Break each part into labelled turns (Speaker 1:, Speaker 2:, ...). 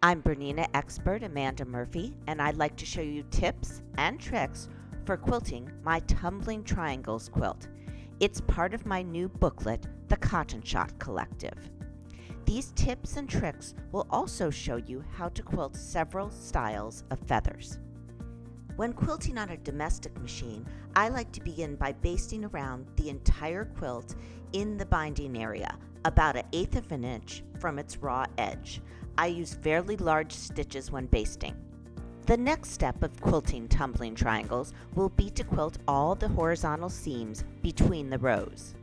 Speaker 1: I'm BERNINA Expert Amanda Murphy, and I'd like to show you tips and tricks for quilting my Tumbling Triangles quilt. It's part of my new booklet, the Cotton Shot Collective. These tips and tricks will also show you how to quilt several styles of feathers. When quilting on a domestic machine, I like to begin by basting around the entire quilt in the binding area, about 1/8 of an inch from its raw edge. I use fairly large stitches when basting. The next step of quilting tumbling triangles will be to quilt all the horizontal seams between the rows.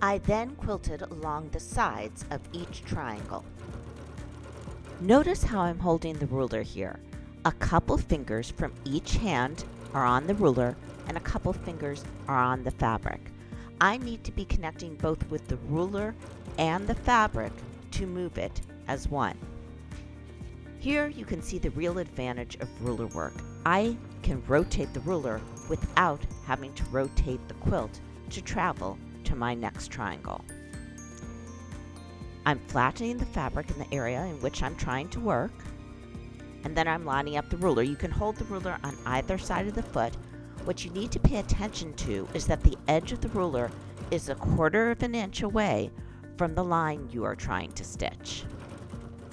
Speaker 1: I then quilted along the sides of each triangle. Notice how I'm holding the ruler here. A couple fingers from each hand are on the ruler and a couple fingers are on the fabric. I need to be connecting both with the ruler and the fabric to move it as one. Here you can see the real advantage of Rulerwork. I can rotate the ruler without having to rotate the quilt to travel to my next triangle. I'm flattening the fabric in the area in which I'm trying to work, and then I'm lining up the ruler. You can hold the ruler on either side of the foot. What you need to pay attention to is that the edge of the ruler is 1/4 of an inch away from the line you are trying to stitch.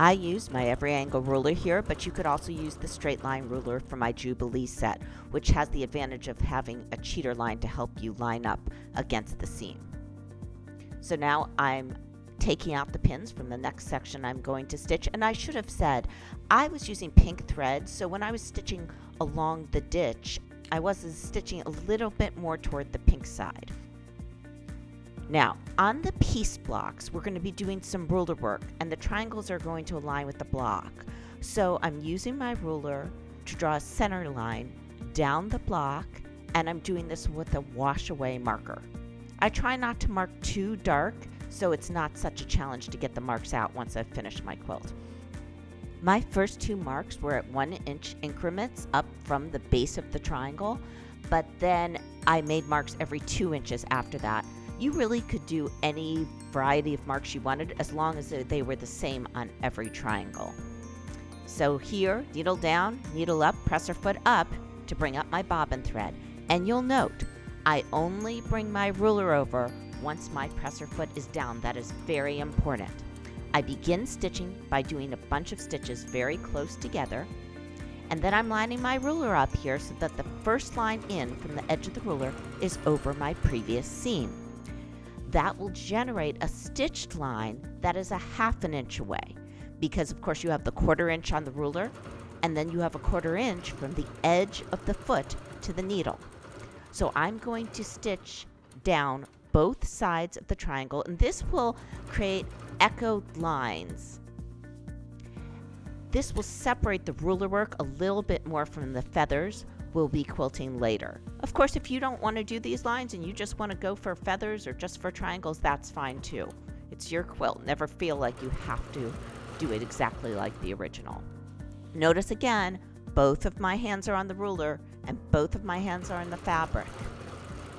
Speaker 1: I use my every angle ruler here, but you could also use the straight line ruler for my Jubilee set, which has the advantage of having a cheater line to help you line up against the seam. So now I'm taking out the pins from the next section I'm going to stitch, and I should have said I was using pink thread, so when I was stitching along the ditch, I was stitching a little bit more toward the pink side. Now, on the piece blocks, we're going to be doing some ruler work, and the triangles are going to align with the block. So I'm using my ruler to draw a center line down the block, and I'm doing this with a wash away marker. I try not to mark too dark, so it's not such a challenge to get the marks out once I've finished my quilt. My first 2 marks were at 1-inch increments up from the base of the triangle, but then I made marks every 2 inches after that. You really could do any variety of marks you wanted as long as they were the same on every triangle. So here, needle down, needle up, presser foot up to bring up my bobbin thread. And you'll note, I only bring my ruler over once my presser foot is down. That is very important. I begin stitching by doing a bunch of stitches very close together, and then I'm lining my ruler up here so that the first line in from the edge of the ruler is over my previous seam. That will generate a stitched line that is 1/2 inch away, because of course you have the 1/4 inch on the ruler, and then you have 1/4 inch from the edge of the foot to the needle. So I'm going to stitch down both sides of the triangle, and this will create echoed lines. This will separate the ruler work a little bit more from the feathers we'll be quilting later. Of course, if you don't want to do these lines and you just want to go for feathers or just for triangles, that's fine too. It's your quilt. Never feel like you have to do it exactly like the original. Notice again, both of my hands are on the ruler and both of my hands are on the fabric.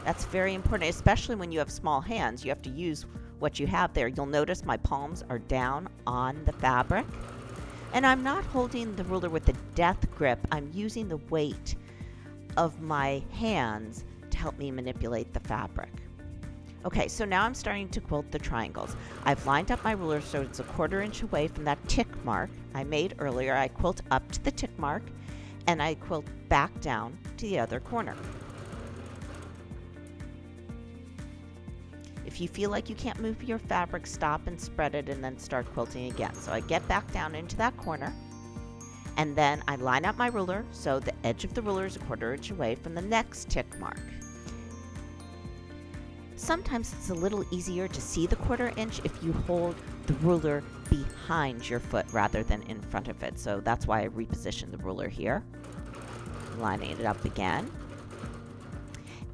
Speaker 1: That's very important, especially when you have small hands. You have to use what you have there. You'll notice my palms are down on the fabric. And I'm not holding the ruler with a death grip. I'm using the weight of my hands to help me manipulate the fabric. Okay, so now I'm starting to quilt the triangles. I've lined up my ruler so it's 1/4 inch away from that tick mark I made earlier. I quilt up to the tick mark and I quilt back down to the other corner. If you feel like you can't move your fabric, stop and spread it and then start quilting again. So I get back down into that corner, and then I line up my ruler so the edge of the ruler is 1/4 inch away from the next tick mark. Sometimes it's a little easier to see the 1/4 inch if you hold the ruler behind your foot rather than in front of it. So that's why I reposition the ruler here. Lining it up again.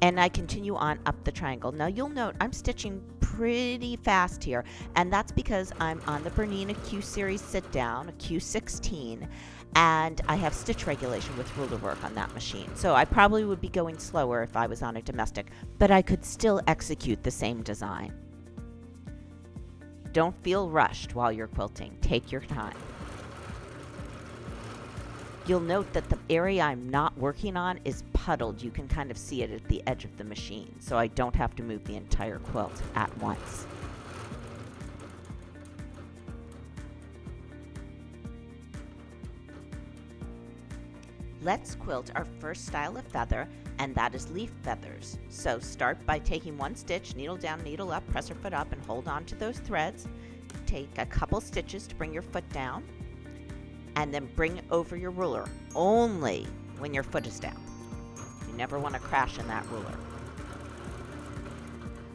Speaker 1: And I continue on up the triangle. Now you'll note I'm stitching pretty fast here, and that's because I'm on the BERNINA Q Series sit down, a Q16, and I have stitch regulation with Rulerwork on that machine. So I probably would be going slower if I was on a domestic, but I could still execute the same design. Don't feel rushed while you're quilting. Take your time. You'll note that the area I'm not working on is puddled. You can kind of see it at the edge of the machine, so I don't have to move the entire quilt at once. Let's quilt our first style of feather, and that is leaf feathers. So start by taking one stitch, needle down, needle up, press your foot up, and hold on to those threads. Take a couple stitches to bring your foot down, and then bring over your ruler, only when your foot is down. You never want to crash in that ruler.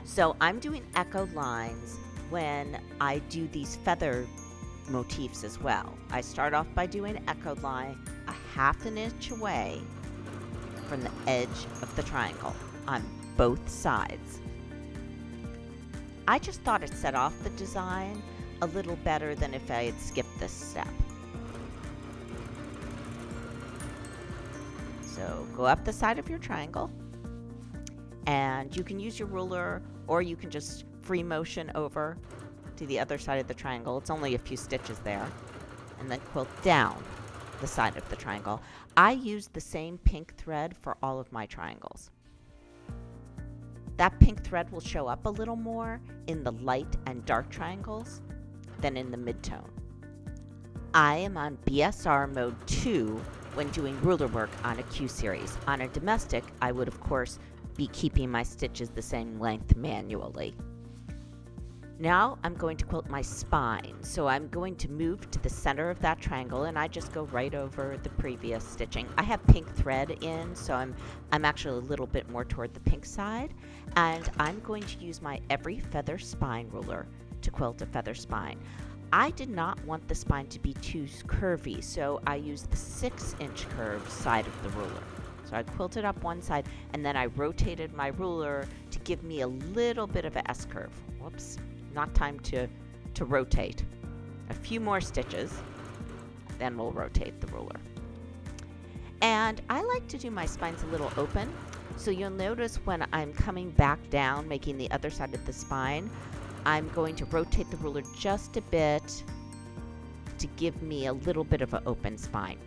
Speaker 1: So I'm doing echo lines when I do these feather motifs as well. I start off by doing an echo line a half an inch away from the edge of the triangle on both sides. I just thought it set off the design a little better than if I had skipped this step. So go up the side of your triangle, and you can use your ruler, or you can just free motion over to the other side of the triangle. It's only a few stitches there. And then quilt down the side of the triangle. I use the same pink thread for all of my triangles. That pink thread will show up a little more in the light and dark triangles than in the mid-tone. I am on BSR mode 2 when doing ruler work on a Q series. On a domestic, I would of course be keeping my stitches the same length manually. Now I'm going to quilt my spine, so I'm going to move to the center of that triangle, and I just go right over the previous stitching. I have pink thread in, so I'm actually a little bit more toward the pink side, and I'm going to use my every feather spine ruler to quilt a feather spine. I did not want the spine to be too curvy, so I used the 6-inch curved side of the ruler. So I quilted up one side, and then I rotated my ruler to give me a little bit of an S-curve. Whoops. Not time to rotate. A few more stitches, then we'll rotate the ruler. And I like to do my spines a little open, so you'll notice when I'm coming back down, making the other side of the spine, I'm going to rotate the ruler just a bit to give me a little bit of an open spine.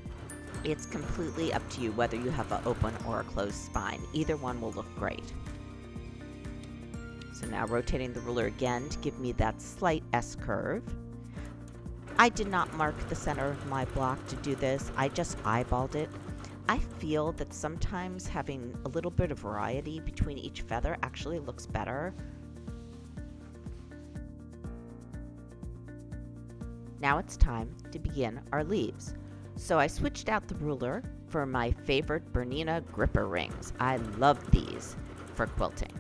Speaker 1: It's completely up to you whether you have an open or a closed spine. Either one will look great. So now rotating the ruler again to give me that slight S-curve. I did not mark the center of my block to do this. I just eyeballed it. I feel that sometimes having a little bit of variety between each feather actually looks better. Now it's time to begin our leaves. So I switched out the ruler for my favorite BERNINA gripper rings. I love these for quilting.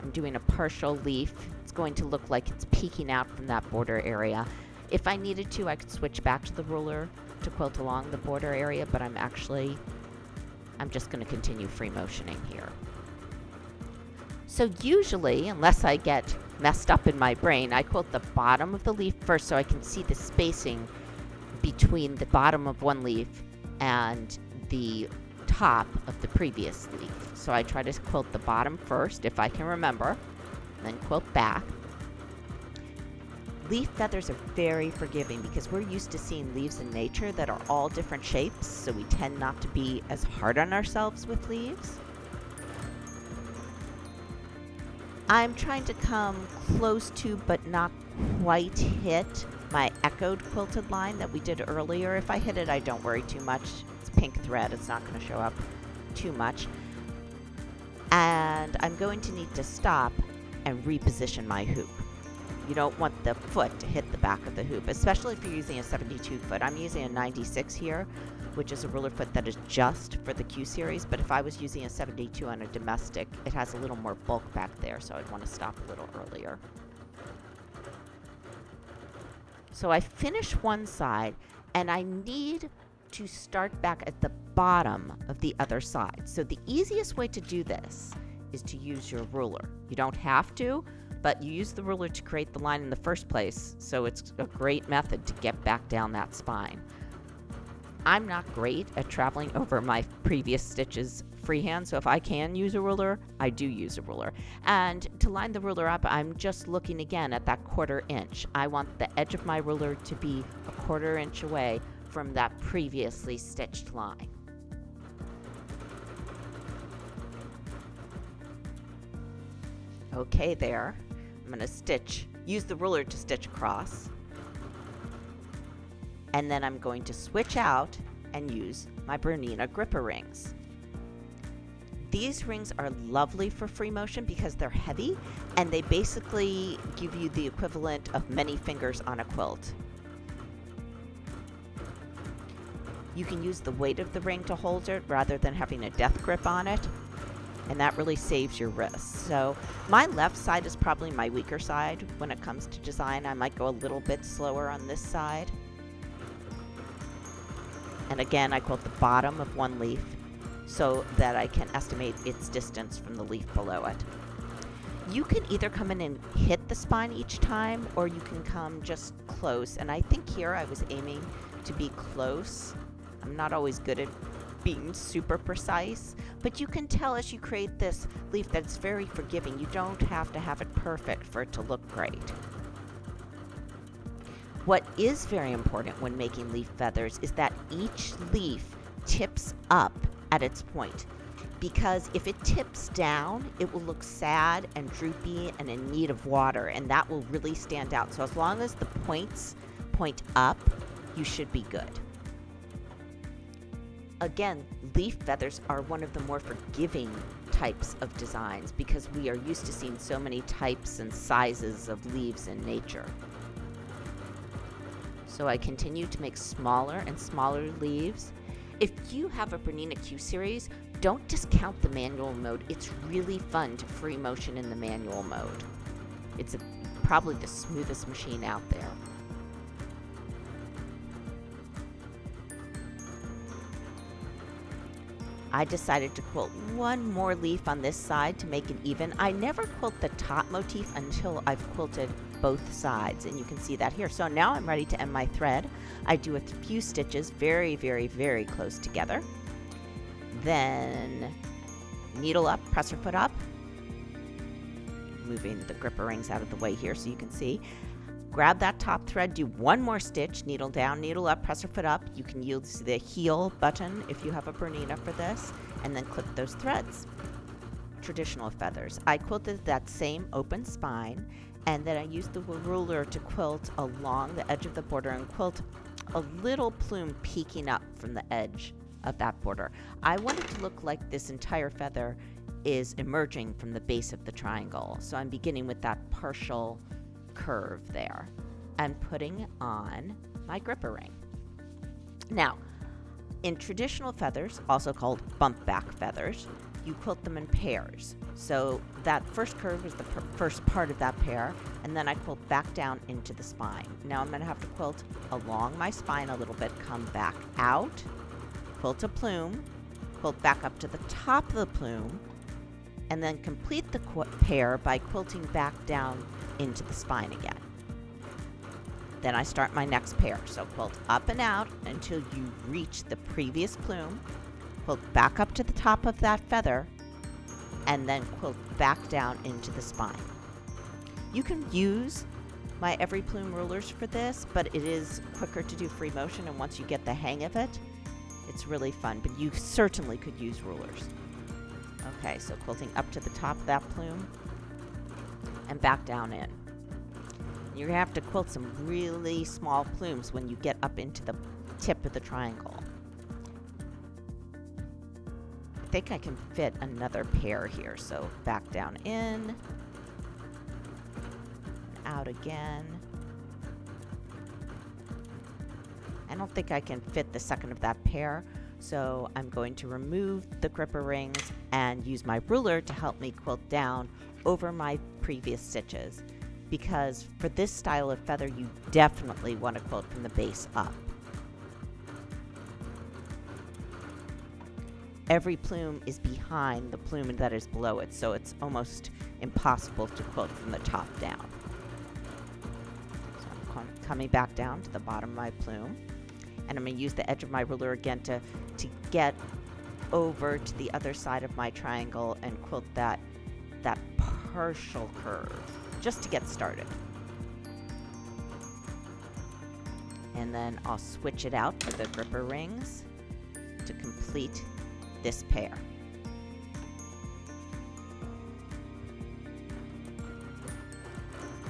Speaker 1: I'm doing a partial leaf. It's going to look like it's peeking out from that border area. If I needed to, I could switch back to the ruler to quilt along the border area, but I'm just going to continue free motioning here. So usually, unless I get messed up in my brain, I quilt the bottom of the leaf first so I can see the spacing between the bottom of one leaf and the top of the previous leaf. So I try to quilt the bottom first, if I can remember, and then quilt back. Leaf feathers are very forgiving because we're used to seeing leaves in nature that are all different shapes, so we tend not to be as hard on ourselves with leaves. I'm trying to come close to, but not quite hit, my echoed quilted line that we did earlier. If I hit it, I don't worry too much. It's pink thread, it's not going to show up too much. And I'm going to need to stop and reposition my hoop. You don't want the foot to hit the back of the hoop, especially if you're using a 72 foot. I'm using a 96 here, which is a ruler foot that is just for the Q series, but if I was using a 72 on a domestic, it has a little more bulk back there, so I'd want to stop a little earlier. So I finish one side, and I need to start back at the bottom of the other side. So the easiest way to do this is to use your ruler. You don't have to, but you use the ruler to create the line in the first place, so it's a great method to get back down that spine. I'm not great at traveling over my previous stitches freehand, so if I can use a ruler, I do use a ruler. And to line the ruler up, I'm just looking again at that 1/4 inch. I want the edge of my ruler to be a 1/4 inch away from that previously stitched line. Okay, there. I'm going to use the ruler to stitch across. And then I'm going to switch out and use my Bernina gripper rings. These rings are lovely for free motion because they're heavy and they basically give you the equivalent of many fingers on a quilt. You can use the weight of the ring to hold it rather than having a death grip on it, and that really saves your wrists. So my left side is probably my weaker side when it comes to design. I might go a little bit slower on this side. And again, I quilt the bottom of one leaf so that I can estimate its distance from the leaf below it. You can either come in and hit the spine each time, or you can come just close. And I think here I was aiming to be close. I'm not always good at being super precise, but you can tell as you create this leaf that it's very forgiving. You don't have to have it perfect for it to look great. What is very important when making leaf feathers is that each leaf tips up at its point, because if it tips down, it will look sad and droopy and in need of water, and that will really stand out. So as long as the points point up, you should be good. Again, leaf feathers are one of the more forgiving types of designs because we are used to seeing so many types and sizes of leaves in nature. So I continue to make smaller and smaller leaves. If you have a Bernina Q series, don't discount the manual mode. It's really fun to free motion in the manual mode. It's probably the smoothest machine out there. I decided to quilt one more leaf on this side to make it even. I never quilt the top motif until I've quilted both sides, and you can see that here. So now I'm ready to end my thread. I do a few stitches very, very, very close together. Then needle up, presser foot up, moving the gripper rings out of the way here so you can see. Grab that top thread, do one more stitch, needle down, needle up, presser foot up. You can use the heel button if you have a Bernina for this, and then clip those threads. Traditional feathers. I quilted that same open spine, and then I used the ruler to quilt along the edge of the border and quilt a little plume peeking up from the edge of that border. I want it to look like this entire feather is emerging from the base of the triangle. So I'm beginning with that partial curve there and putting on my gripper ring. Now, in traditional feathers, also called bump back feathers, you quilt them in pairs. So that first curve is the first part of that pair, and then I quilt back down into the spine. Now I'm going to have to quilt along my spine a little bit, come back out, quilt a plume, quilt back up to the top of the plume, and then complete the pair by quilting back down into the spine again. Then I start my next pair. So quilt up and out until you reach the previous plume, quilt back up to the top of that feather, and then quilt back down into the spine. You can use my every plume rulers for this, but it is quicker to do free motion, and once you get the hang of it, it's really fun, but you certainly could use rulers. Okay, so quilting up to the top of that plume and back down in. You're going to have to quilt some really small plumes when you get up into the tip of the triangle. I think I can fit another pair here, so back down in, out again. I don't think I can fit the second of that pair, so I'm going to remove the gripper rings and use my ruler to help me quilt down over my previous stitches, because for this style of feather you definitely want to quilt from the base up. Every plume is behind the plume that is below it, so it's almost impossible to quilt from the top down. So I'm coming back down to the bottom of my plume, and I'm going to use the edge of my ruler again to get over to the other side of my triangle and quilt that partial curve, just to get started. And then I'll switch it out for the gripper rings to complete this pair.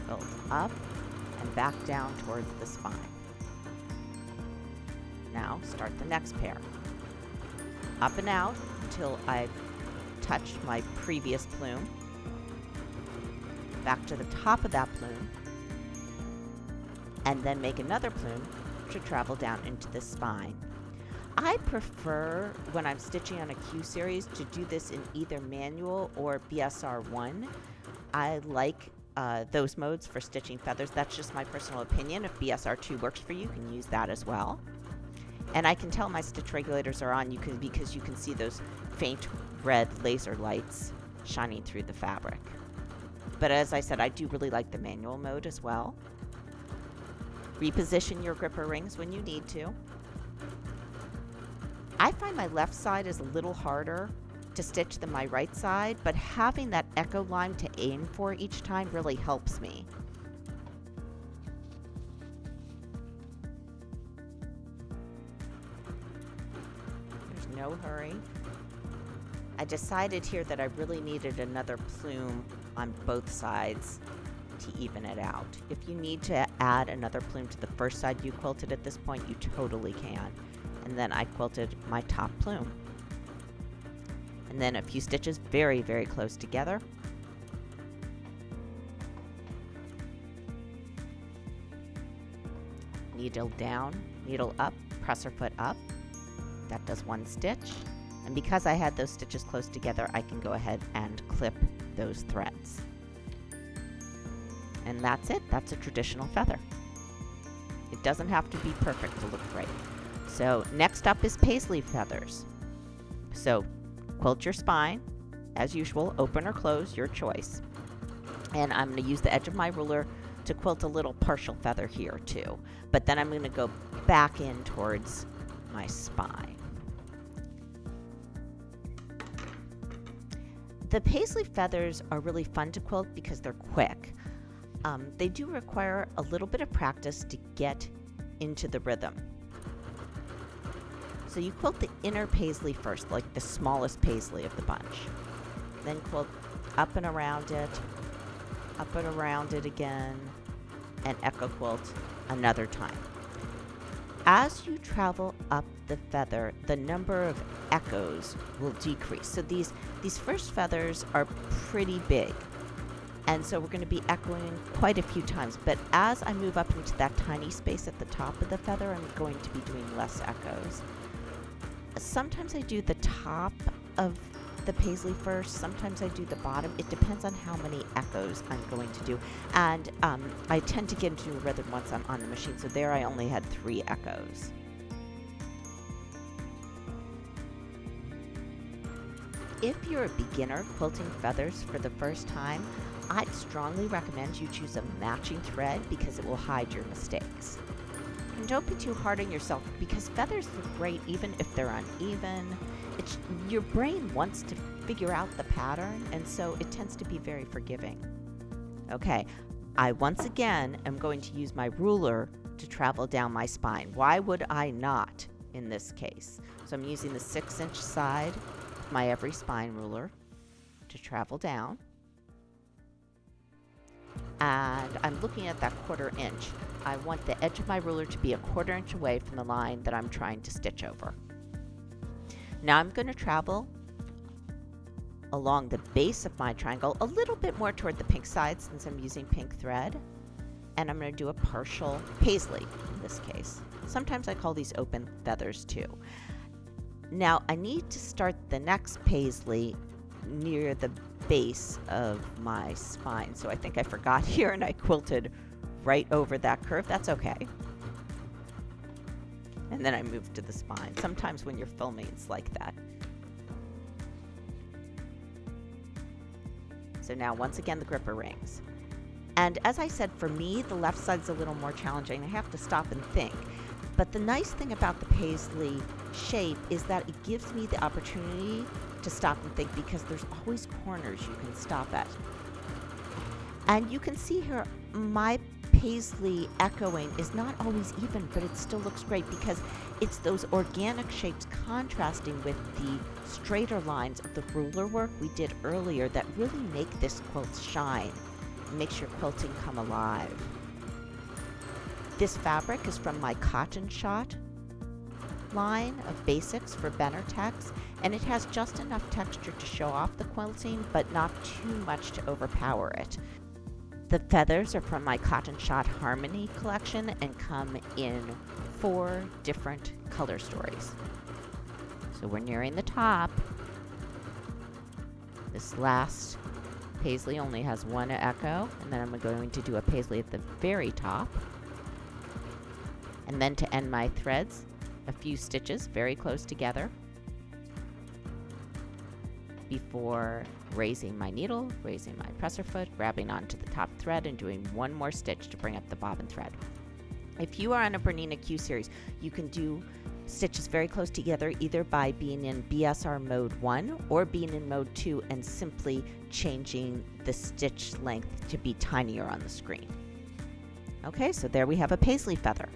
Speaker 1: Fold up and back down towards the spine. Now start the next pair. Up and out until I've touched my previous plume. Back to the top of that plume. And then make another plume to travel down into the spine. I prefer, when I'm stitching on a Q series, to do this in either manual or BSR1. I like those modes for stitching feathers. That's just my personal opinion. If BSR2 works for you, you can use that as well. And I can tell my stitch regulators are on because you can see those faint red laser lights shining through the fabric. But as I said, I do really like the manual mode as well. Reposition your gripper rings when you need to. I find my left side is a little harder to stitch than my right side, but having that echo line to aim for each time really helps me. There's no hurry. I decided here that I really needed another plume on both sides to even it out. If you need to add another plume to the first side you quilted at this point, you totally can. And then I quilted my top plume. And then a few stitches very, very close together. Needle down, needle up, presser foot up. That does one stitch. And because I had those stitches close together, I can go ahead and clip those threads. And that's it. That's a traditional feather. It doesn't have to be perfect to look great. So next up is Paisley Feathers. So quilt your spine, as usual, open or close, your choice. And I'm going to use the edge of my ruler to quilt a little partial feather here too. But then I'm going to go back in towards my spine. The Paisley feathers are really fun to quilt because they're quick. They do require a little bit of practice to get into the rhythm. So you quilt the inner paisley first, like the smallest paisley of the bunch. Then quilt up and around it again, and echo quilt another time. As you travel up the feather, the number of echoes will decrease. So these first feathers are pretty big. And so we're going to be echoing quite a few times. But as I move up into that tiny space at the top of the feather, I'm going to be doing less echoes. Sometimes I do the top of the paisley first, sometimes I do the bottom. It depends on how many echoes I'm going to do. And I tend to get into a rhythm once I'm on the machine, so there I only had 3 echoes. If you're a beginner quilting feathers for the first time, I'd strongly recommend you choose a matching thread because it will hide your mistakes. And don't be too hard on yourself because feathers look great even if they're uneven. Your brain wants to figure out the pattern, and so it tends to be very forgiving. Okay, I once again am going to use my ruler to travel down my spine. Why would I not in this case? So I'm using the 6-inch side of my every spine ruler to travel down. And I'm looking at that 1/4 inch. I want the edge of my ruler to be a 1/4 inch away from the line that I'm trying to stitch over. Now I'm going to travel along the base of my triangle a little bit more toward the pink side since I'm using pink thread. And I'm going to do a partial paisley in this case. Sometimes I call these open feathers too. Now I need to start the next paisley near the base of my spine. So I think I forgot here and I quilted right over that curve. That's okay. And then I moved to the spine. Sometimes when you're filming, it's like that. So now once again, the gripper rings. And as I said, for me, the left side's a little more challenging. I have to stop and think. But the nice thing about the paisley shape is that it gives me the opportunity to stop and think because there's always corners you can stop at. And you can see here, my paisley echoing is not always even, but it still looks great because it's those organic shapes contrasting with the straighter lines of the ruler work we did earlier that really make this quilt shine and makes your quilting come alive. This fabric is from my Cotton Shot line of basics for Benartex, and it has just enough texture to show off the quilting, but not too much to overpower it. The feathers are from my Cotton Shot Harmony collection and come in 4 different color stories. So we're nearing the top. This last paisley only has 1 echo, and then I'm going to do a paisley at the very top. And then to end my threads, a few stitches very close together before raising my needle, raising my presser foot, grabbing onto the top thread, and doing 1 more stitch to bring up the bobbin thread. If you are on a Bernina Q series, you can do stitches very close together either by being in BSR mode 1 or being in mode 2 and simply changing the stitch length to be tinier on the screen. Okay, so there we have a paisley feather.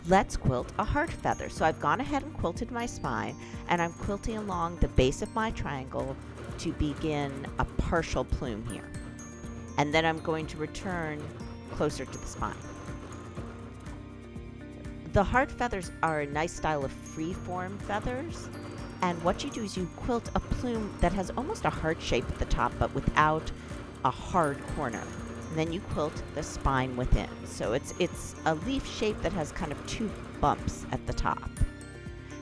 Speaker 1: Let's quilt a heart feather. So I've gone ahead and quilted my spine, and I'm quilting along the base of my triangle to begin a partial plume here. And then I'm going to return closer to the spine. The heart feathers are a nice style of free-form feathers, and what you do is you quilt a plume that has almost a heart shape at the top, but without a hard corner. And then you quilt the spine within. So it's a leaf shape that has kind of 2 bumps at the top.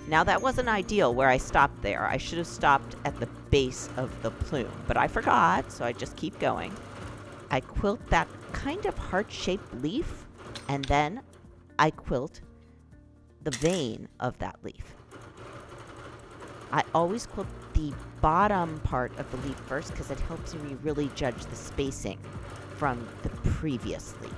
Speaker 1: Now that wasn't ideal where I stopped there. I should have stopped at the base of the plume, but I forgot, so I just keep going. I quilt that kind of heart-shaped leaf, and then I quilt the vein of that leaf. I always quilt the bottom part of the leaf first because it helps me really judge the spacing from the previous leaf.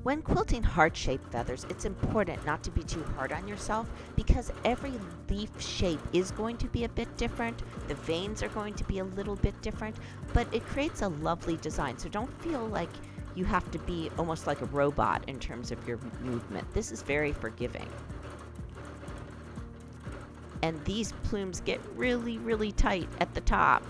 Speaker 1: When quilting heart-shaped feathers, it's important not to be too hard on yourself because every leaf shape is going to be a bit different. The veins are going to be a little bit different, but it creates a lovely design. So don't feel like you have to be almost like a robot in terms of your movement. This is very forgiving. And these plumes get really, really tight at the top.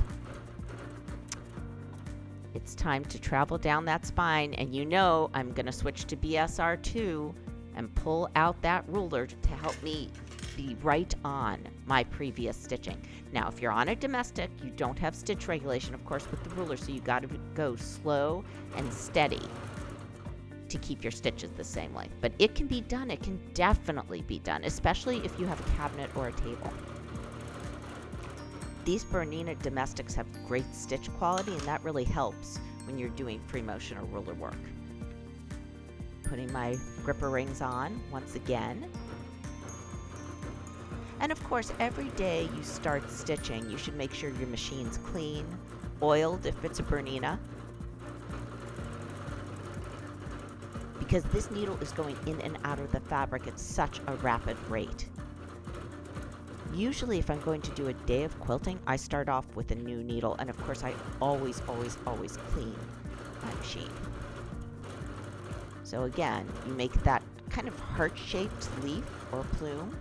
Speaker 1: It's time to travel down that spine, and you know I'm going to switch to BSR2 and pull out that ruler to help me be right on my previous stitching. Now, if you're on a domestic, you don't have stitch regulation, of course, with the ruler, so you got to go slow and steady to keep your stitches the same length. But it can be done. It can definitely be done, especially if you have a cabinet or a table. These Bernina domestics have great stitch quality, and that really helps when you're doing free motion or ruler work. Putting my gripper rings on once again. And of course, every day you start stitching, you should make sure your machine's clean, oiled if it's a Bernina, because this needle is going in and out of the fabric at such a rapid rate. Usually if I'm going to do a day of quilting, I start off with a new needle, and of course I always clean my machine. So again, you make that kind of heart-shaped leaf or plume,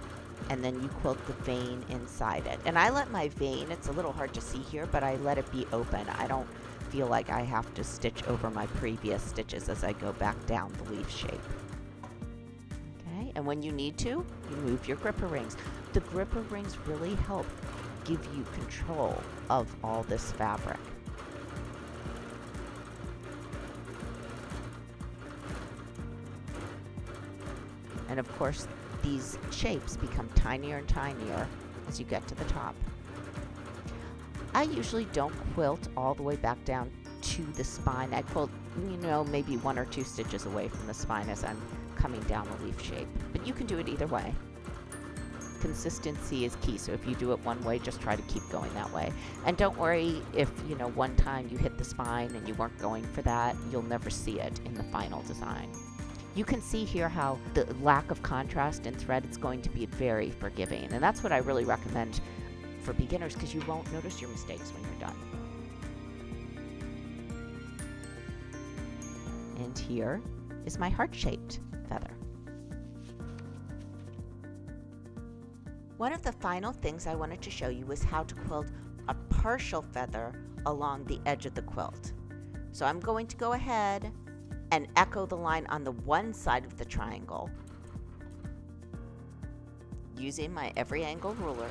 Speaker 1: and then you quilt the vein inside it. And I let my vein, it's a little hard to see here, but I let it be open. I don't feel like I have to stitch over my previous stitches as I go back down the leaf shape. Okay, and when you need to, you move your gripper rings. The gripper rings really help give you control of all this fabric. And of course, these shapes become tinier and tinier as you get to the top. I usually don't quilt all the way back down to the spine. I quilt, maybe 1 or 2 stitches away from the spine as I'm coming down the leaf shape. But you can do it either way. Consistency is key, so if you do it one way, just try to keep going that way. And don't worry if, one time you hit the spine and you weren't going for that, you'll never see it in the final design. You can see here how the lack of contrast in thread is going to be very forgiving, and that's what I really recommend for beginners because you won't notice your mistakes when you're done. and here is my heart-shaped feather. One of the final things I wanted to show you was how to quilt a partial feather along the edge of the quilt. So I'm going to go ahead and echo the line on the one side of the triangle using my every angle ruler.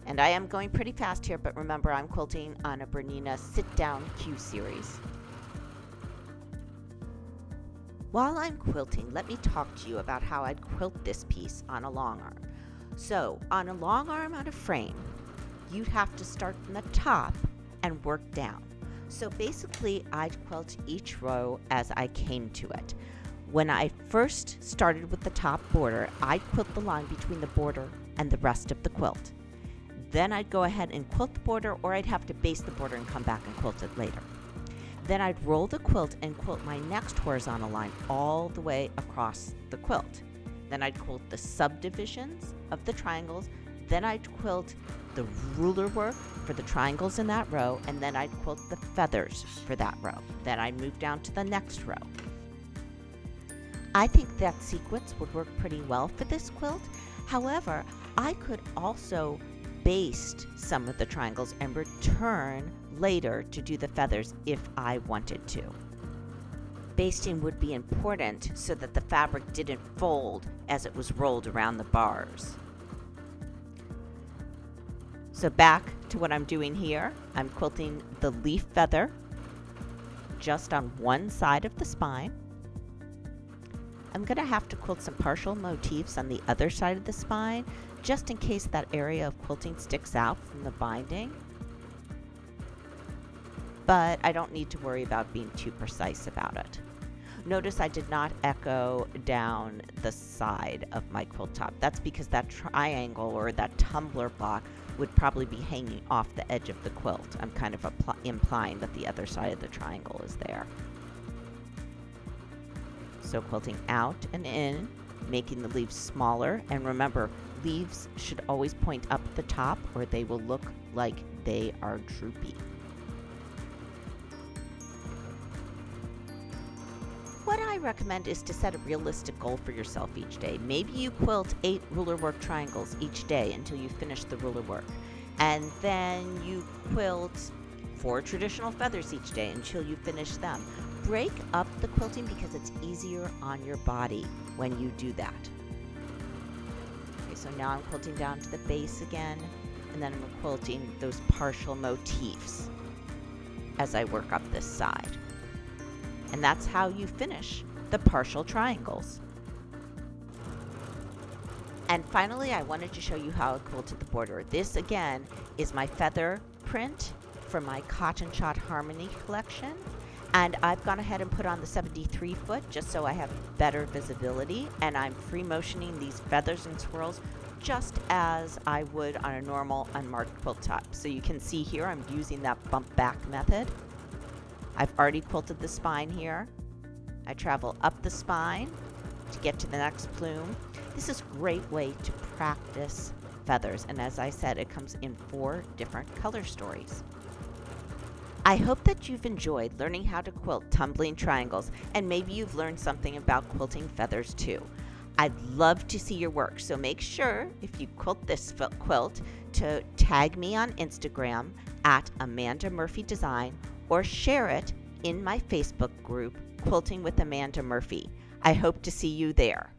Speaker 1: And I am going pretty fast here, but remember I'm quilting on a Bernina sit-down Q series. While I'm quilting, let me talk to you about how I'd quilt this piece on a long arm. So on a long arm on a frame, you'd have to start from the top and work down. So basically I'd quilt each row as I came to it. When I first started with the top border, I'd quilt the line between the border and the rest of the quilt. Then I'd go ahead and quilt the border, or I'd have to base the border and come back and quilt it later. Then I'd roll the quilt and quilt my next horizontal line all the way across the quilt. Then I'd quilt the subdivisions of the triangles. Then I'd quilt the ruler work for the triangles in that row, and then I'd quilt the feathers for that row. Then I'd move down to the next row. I think that sequence would work pretty well for this quilt. However, I could also baste some of the triangles and return later to do the feathers if I wanted to. Basting would be important so that the fabric didn't fold as it was rolled around the bars. So back to what I'm doing here. I'm quilting the leaf feather just on one side of the spine. I'm going to have to quilt some partial motifs on the other side of the spine, just in case that area of quilting sticks out from the binding. But I don't need to worry about being too precise about it. Notice I did not echo down the side of my quilt top. That's because that triangle or that tumbler block would probably be hanging off the edge of the quilt. I'm kind of implying that the other side of the triangle is there. So quilting out and in, making the leaves smaller, and remember, leaves should always point up at the top or they will look like they are droopy. What I recommend is to set a realistic goal for yourself each day. Maybe you quilt 8 ruler work triangles each day until you finish the ruler work, and then you quilt 4 traditional feathers each day until you finish them. Break up the quilting because it's easier on your body when you do that. Okay, so now I'm quilting down to the base again, and then I'm quilting those partial motifs as I work up this side. And that's how you finish the partial triangles. And finally, I wanted to show you how I quilted the border. This again is my feather print for my Cotton Shot Harmony collection. And I've gone ahead and put on the 73 foot just so I have better visibility, and I'm free motioning these feathers and swirls just as I would on a normal unmarked quilt top. So you can see here I'm using that bump back method. I've already quilted the spine here. I travel up the spine to get to the next plume. This is a great way to practice feathers, and as I said, it comes in 4 different color stories. I hope that you've enjoyed learning how to quilt tumbling triangles, and maybe you've learned something about quilting feathers too. I'd love to see your work, so make sure if you quilt this quilt to tag me on Instagram at Amanda Murphy Design, or share it in my Facebook group, Quilting with Amanda Murphy. I hope to see you there.